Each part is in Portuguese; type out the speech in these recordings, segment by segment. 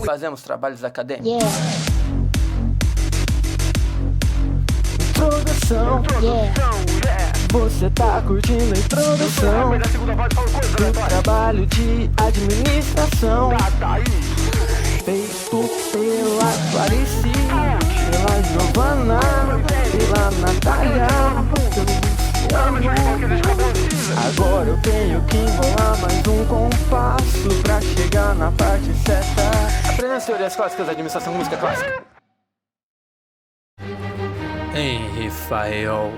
Fazemos trabalhos acadêmicos. Yeah, Introdução, você tá curtindo a introdução do trabalho de administração feito pela Clarice, pela Giovana, pela Natália, pelo Luciano. Agora eu tenho que embolar mais um compasso pra chegar na parte certa. Aprendendo as teorias clássicas da administração com música clássica. Henri Fayol.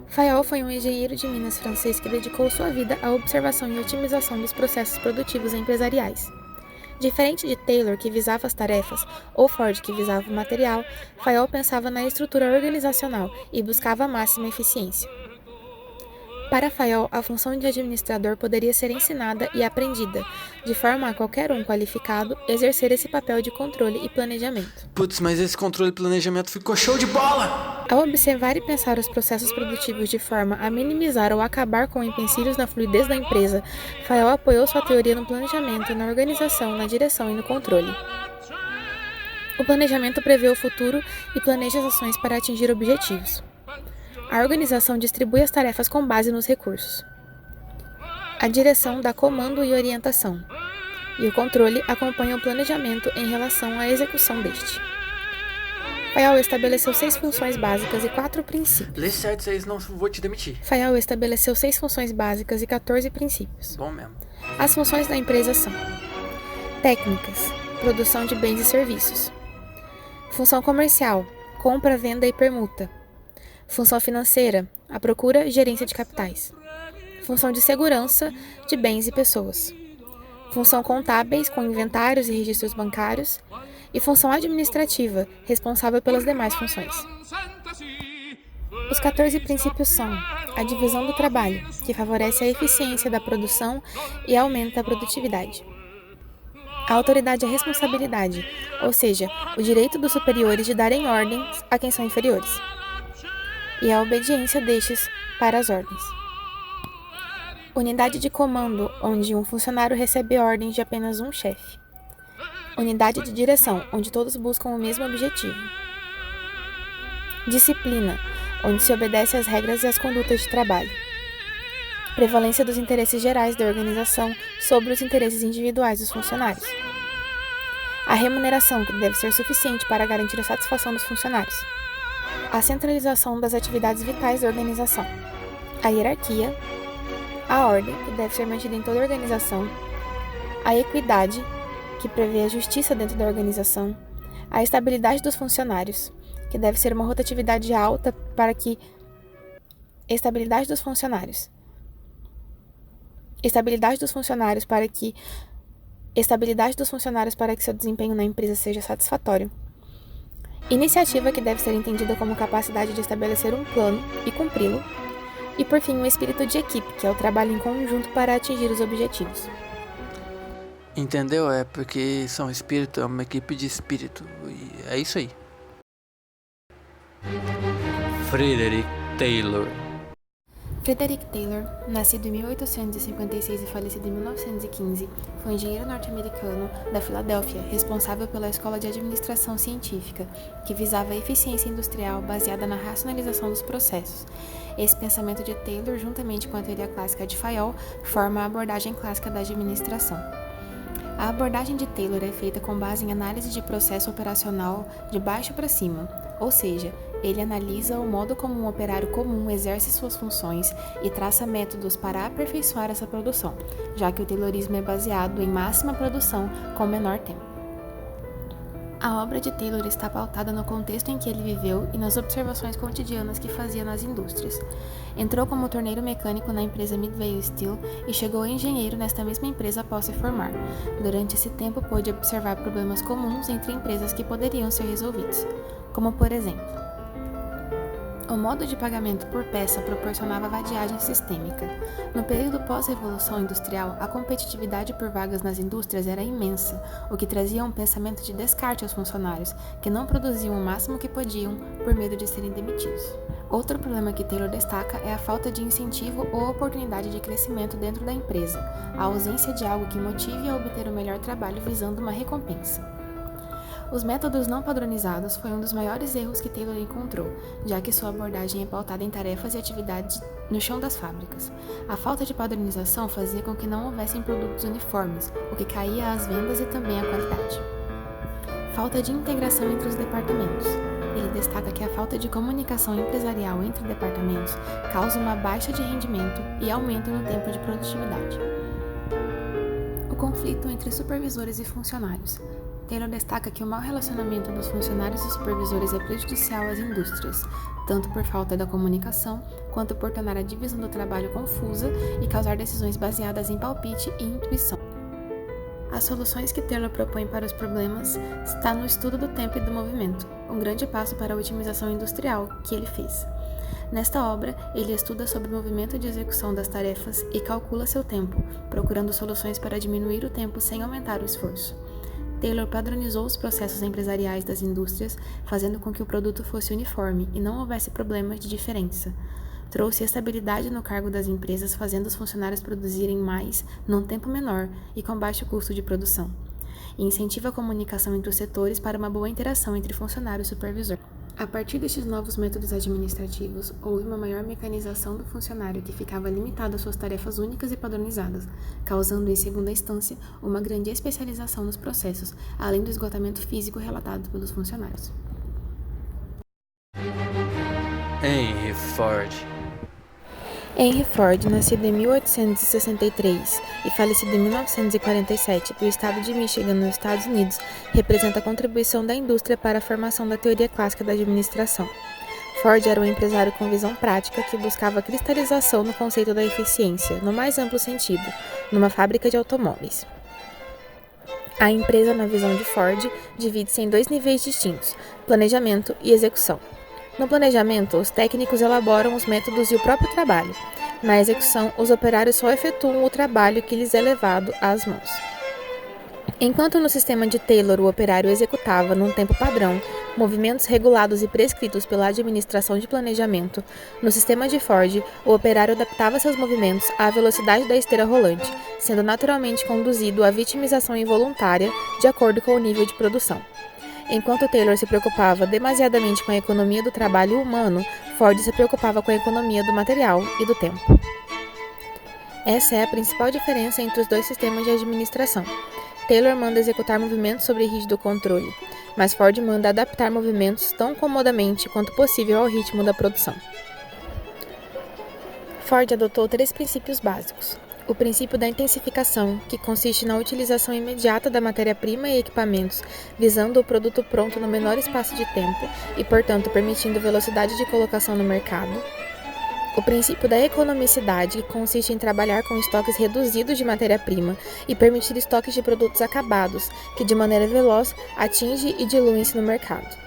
Fayol foi um engenheiro de Minas francês que dedicou sua vida à observação e otimização dos processos produtivos empresariais. Diferente de Taylor, que visava as tarefas, ou Ford, que visava o material, Fayol pensava na estrutura organizacional e buscava a máxima eficiência. Para Fayol, a função de administrador poderia ser ensinada e aprendida, de forma a qualquer um qualificado exercer esse papel de controle e planejamento. Putz, mas esse controle e planejamento ficou show de bola! Ao observar e pensar os processos produtivos de forma a minimizar ou acabar com empecilhos na fluidez da empresa, Fayol apoiou sua teoria no planejamento, na organização, na direção e no controle. O planejamento prevê o futuro e planeja as ações para atingir objetivos. A organização distribui as tarefas com base nos recursos. A direção dá comando e orientação, e o controle acompanha o planejamento em relação à execução deste. Fayol estabeleceu 6 funções básicas e 4 princípios. Lê certo isso aí, senão eu vou te demitir. Fayol estabeleceu 6 funções básicas e 14 princípios. Bom mesmo. As funções da empresa são: técnicas, produção de bens e serviços; função comercial, compra, venda e permuta; função financeira, a procura e gerência de capitais; função de segurança de bens e pessoas; função contábeis, com inventários e registros bancários; e função administrativa, responsável pelas demais funções. Os 14 princípios são: a divisão do trabalho, que favorece a eficiência da produção e aumenta a produtividade; a autoridade e a responsabilidade, ou seja, o direito dos superiores de darem ordens a quem são inferiores; e a obediência destes para as ordens. Unidade de comando, onde um funcionário recebe ordens de apenas um chefe. Unidade de direção, onde todos buscam o mesmo objetivo. Disciplina, onde se obedece às regras e às condutas de trabalho. Prevalência dos interesses gerais da organização sobre os interesses individuais dos funcionários. A remuneração, que deve ser suficiente para garantir a satisfação dos funcionários. A centralização das atividades vitais da organização. A hierarquia. A ordem, que deve ser mantida em toda a organização. A equidade, que prevê a justiça dentro da organização. A estabilidade dos funcionários, que deve ser uma rotatividade alta para que Estabilidade dos funcionários para que seu desempenho na empresa seja satisfatório. Iniciativa, que deve ser entendida como capacidade de estabelecer um plano e cumpri-lo. E, por fim, o espírito de equipe, que é o trabalho em conjunto para atingir os objetivos. Entendeu? É porque São Espírito é uma equipe de espírito. E é isso aí. Frederick Taylor. Frederick Taylor, nascido em 1856 e falecido em 1915, foi um engenheiro norte-americano da Filadélfia, responsável pela Escola de Administração Científica, que visava a eficiência industrial baseada na racionalização dos processos. Esse pensamento de Taylor, juntamente com a teoria clássica de Fayol, forma a abordagem clássica da administração. A abordagem de Taylor é feita com base em análise de processo operacional de baixo para cima, ou seja, ele analisa o modo como um operário comum exerce suas funções e traça métodos para aperfeiçoar essa produção, já que o Taylorismo é baseado em máxima produção com menor tempo. A obra de Taylor está pautada no contexto em que ele viveu e nas observações cotidianas que fazia nas indústrias. Entrou como torneiro mecânico na empresa Midway Steel e chegou a engenheiro nesta mesma empresa após se formar. Durante esse tempo, pôde observar problemas comuns entre empresas que poderiam ser resolvidos, como, por exemplo, O modo de pagamento por peça proporcionava vadiagem sistêmica. No período pós-revolução industrial, a competitividade por vagas nas indústrias era imensa, o que trazia um pensamento de descarte aos funcionários, que não produziam o máximo que podiam por medo de serem demitidos. Outro problema que Taylor destaca é a falta de incentivo ou oportunidade de crescimento dentro da empresa, a ausência de algo que motive a obter o melhor trabalho visando uma recompensa. Os métodos não padronizados foi um dos maiores erros que Taylor encontrou, já que sua abordagem é pautada em tarefas e atividades no chão das fábricas. A falta de padronização fazia com que não houvessem produtos uniformes, o que caía às vendas e também à qualidade. Falta de integração entre os departamentos. Ele destaca que a falta de comunicação empresarial entre departamentos causa uma baixa de rendimento e aumento no tempo de produtividade. O conflito entre supervisores e funcionários. Taylor destaca que o mau relacionamento dos funcionários e supervisores é prejudicial às indústrias, tanto por falta da comunicação, quanto por tornar a divisão do trabalho confusa e causar decisões baseadas em palpite e intuição. As soluções que Taylor propõe para os problemas está no estudo do tempo e do movimento, um grande passo para a otimização industrial que ele fez. Nesta obra, ele estuda sobre o movimento de execução das tarefas e calcula seu tempo, procurando soluções para diminuir o tempo sem aumentar o esforço. Taylor padronizou os processos empresariais das indústrias, fazendo com que o produto fosse uniforme e não houvesse problemas de diferença. Trouxe estabilidade no cargo das empresas, fazendo os funcionários produzirem mais num tempo menor e com baixo custo de produção. E incentiva a comunicação entre os setores para uma boa interação entre funcionário e supervisor. A partir destes novos métodos administrativos, houve uma maior mecanização do funcionário que ficava limitado às suas tarefas únicas e padronizadas, causando, em segunda instância, uma grande especialização nos processos, além do esgotamento físico relatado pelos funcionários. Henry Ford. Henry Ford, nascido em 1863 e falecido em 1947, do estado de Michigan, nos Estados Unidos, representa a contribuição da indústria para a formação da teoria clássica da administração. Ford era um empresário com visão prática que buscava a cristalização no conceito da eficiência, no mais amplo sentido, numa fábrica de automóveis. A empresa, na visão de Ford, divide-se em dois níveis distintos: planejamento e execução. No planejamento, os técnicos elaboram os métodos e o próprio trabalho. Na execução, os operários só efetuam o trabalho que lhes é levado às mãos. Enquanto no sistema de Taylor o operário executava, num tempo padrão, movimentos regulados e prescritos pela administração de planejamento, no sistema de Ford, o operário adaptava seus movimentos à velocidade da esteira rolante, sendo naturalmente conduzido à vitimização involuntária de acordo com o nível de produção. Enquanto Taylor se preocupava demasiadamente com a economia do trabalho humano, Ford se preocupava com a economia do material e do tempo. Essa é a principal diferença entre os dois sistemas de administração. Taylor manda executar movimentos sob rígido controle, mas Ford manda adaptar movimentos tão comodamente quanto possível ao ritmo da produção. Ford adotou 3 princípios básicos. O princípio da intensificação, que consiste na utilização imediata da matéria-prima e equipamentos, visando o produto pronto no menor espaço de tempo e, portanto, permitindo velocidade de colocação no mercado. O princípio da economicidade, que consiste em trabalhar com estoques reduzidos de matéria-prima e permitir estoques de produtos acabados, que de maneira veloz atinge e diluem-se no mercado.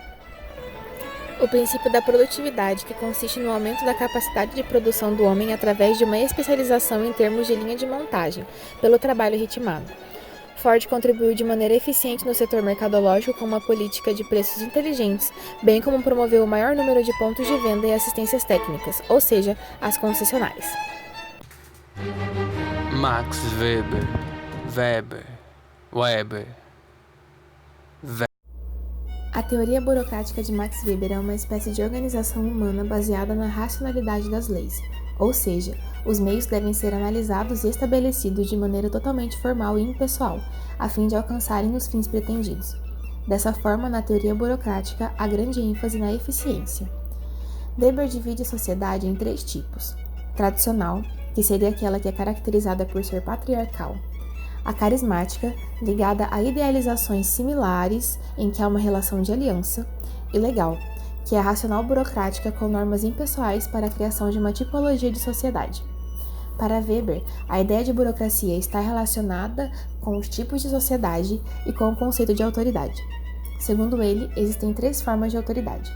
O princípio da produtividade, que consiste no aumento da capacidade de produção do homem através de uma especialização em termos de linha de montagem, pelo trabalho ritmado. Ford contribuiu de maneira eficiente no setor mercadológico com uma política de preços inteligentes, bem como promoveu o maior número de pontos de venda e assistências técnicas, ou seja, as concessionárias. Max Weber. A teoria burocrática de Max Weber é uma espécie de organização humana baseada na racionalidade das leis, ou seja, os meios devem ser analisados e estabelecidos de maneira totalmente formal e impessoal, a fim de alcançarem os fins pretendidos. Dessa forma, na teoria burocrática, há grande ênfase na eficiência. Weber divide a sociedade em 3 tipos: tradicional, que seria aquela que é caracterizada por ser patriarcal; a carismática, ligada a idealizações similares em que há uma relação de aliança; e legal, que é a racional burocrática com normas impessoais para a criação de uma tipologia de sociedade. Para Weber, a ideia de burocracia está relacionada com os tipos de sociedade e com o conceito de autoridade. Segundo ele, existem 3 formas de autoridade: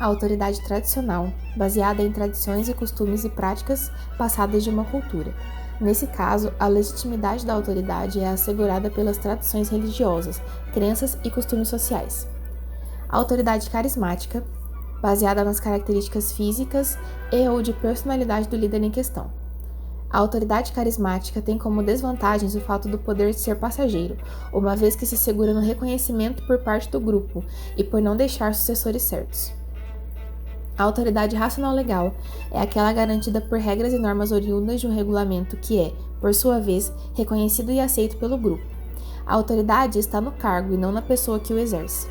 A autoridade tradicional, baseada em tradições e costumes e práticas passadas de uma cultura. Nesse caso, a legitimidade da autoridade é assegurada pelas tradições religiosas, crenças e costumes sociais. A autoridade carismática, baseada nas características físicas e/ou de personalidade do líder em questão. A autoridade carismática tem como desvantagens o fato do poder ser passageiro, uma vez que se segura no reconhecimento por parte do grupo e por não deixar sucessores certos. A autoridade racional legal é aquela garantida por regras e normas oriundas de um regulamento que é, por sua vez, reconhecido e aceito pelo grupo. A autoridade está no cargo e não na pessoa que o exerce.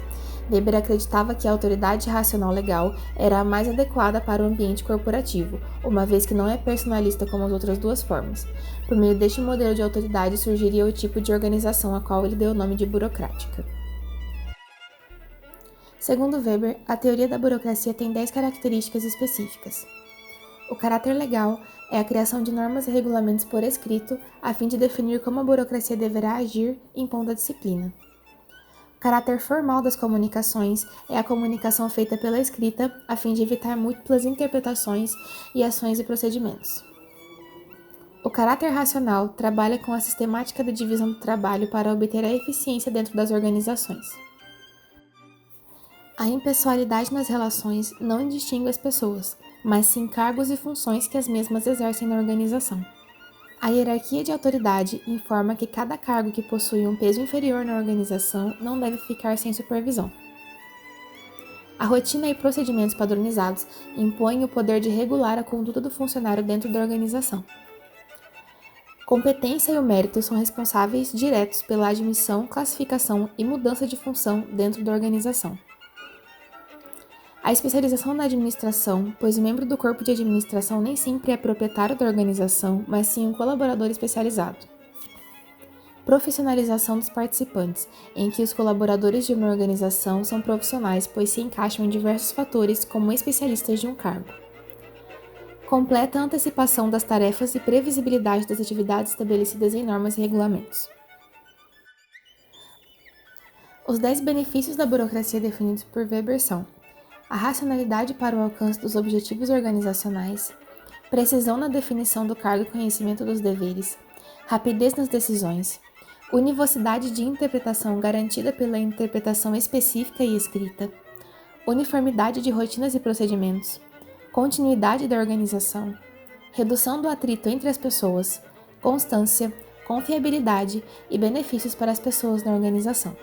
Weber acreditava que a autoridade racional legal era a mais adequada para o ambiente corporativo, uma vez que não é personalista como as outras duas formas. Por meio deste modelo de autoridade surgiria o tipo de organização a qual ele deu o nome de burocrática. Segundo Weber, a teoria da burocracia tem 10 características específicas. O caráter legal é a criação de normas e regulamentos por escrito, a fim de definir como a burocracia deverá agir, impondo a disciplina. O caráter formal das comunicações é a comunicação feita pela escrita, a fim de evitar múltiplas interpretações e ações e procedimentos. O caráter racional trabalha com a sistemática da divisão do trabalho para obter a eficiência dentro das organizações. A impessoalidade nas relações não distingue as pessoas, mas sim cargos e funções que as mesmas exercem na organização. A hierarquia de autoridade informa que cada cargo que possui um peso inferior na organização não deve ficar sem supervisão. A rotina e procedimentos padronizados impõem o poder de regular a conduta do funcionário dentro da organização. Competência e o mérito são responsáveis diretos pela admissão, classificação e mudança de função dentro da organização. A especialização na administração, pois o membro do corpo de administração nem sempre é proprietário da organização, mas sim um colaborador especializado. Profissionalização dos participantes, em que os colaboradores de uma organização são profissionais, pois se encaixam em diversos fatores como especialistas de um cargo. Completa antecipação das tarefas e previsibilidade das atividades estabelecidas em normas e regulamentos. Os 10 benefícios da burocracia definidos por Weber são: a racionalidade para o alcance dos objetivos organizacionais, precisão na definição do cargo e conhecimento dos deveres, rapidez nas decisões, univocidade de interpretação garantida pela interpretação específica e escrita, uniformidade de rotinas e procedimentos, continuidade da organização, redução do atrito entre as pessoas, constância, confiabilidade e benefícios para as pessoas na organização.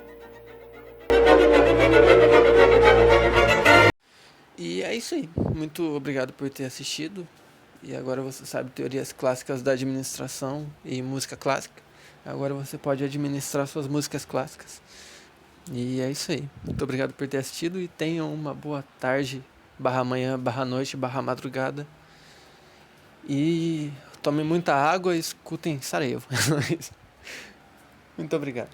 E é isso aí. Muito obrigado por ter assistido. E agora você sabe teorias clássicas da administração e música clássica. Agora você pode administrar suas músicas clássicas. E é isso aí. Muito obrigado por ter assistido e tenham uma boa tarde, /manhã, /noite, /madrugada. E tomem muita água e escutem Sarajevo. Muito obrigado.